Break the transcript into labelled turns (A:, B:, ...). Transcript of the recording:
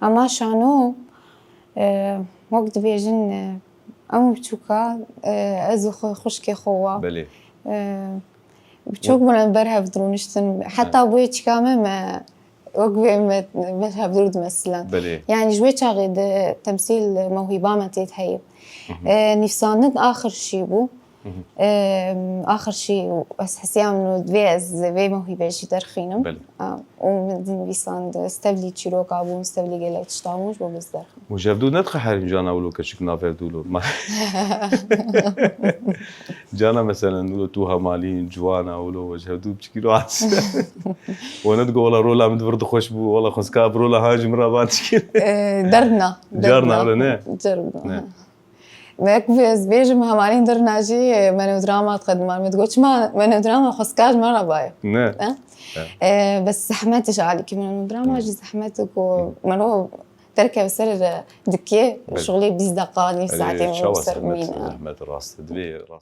A: اما شانو وقت بيجن ام بتشوكا ازو خشكي خوا
B: بله
A: بتشوك من برها بدرونشتن حتى ابوي تشكامه ما وقبي ما بدرود مثلا
B: بله
A: يعني جوي شاغد تمثيل موهبه ما تيتهيب نفسانك اخر شي بو آخر شيء بس حسيام إنه دبيز بي موهبة جي درخينم
B: بله
A: ومدين بيساند استبلي تشيروك أبو استبلي قلت تشتاوش بس درخ
B: وجابدو ندخل حريم جانا ولو كشك نافر دولو جانا مثلا ولو توها مالين جوانا ولو وجابدو بشكيلو عاس وندقو والله رولا مدبرد خوش بو والله خسكاب رولا هاج مرابات تشكيل
A: درنا
B: جارنا ولا نه
A: جربنا ما كفيز بيجم همالين درناجي منو دراما تقدمان متقولش ما منو دراما خسكاج مرة بايو
B: نه
A: بس زحمتش عليك منو دراما جي زحمتك ومنو تركب سر دكيه وشغلي 20 دقائق ساعتين
B: شو
A: وسر مين
B: زحمت راس تدبير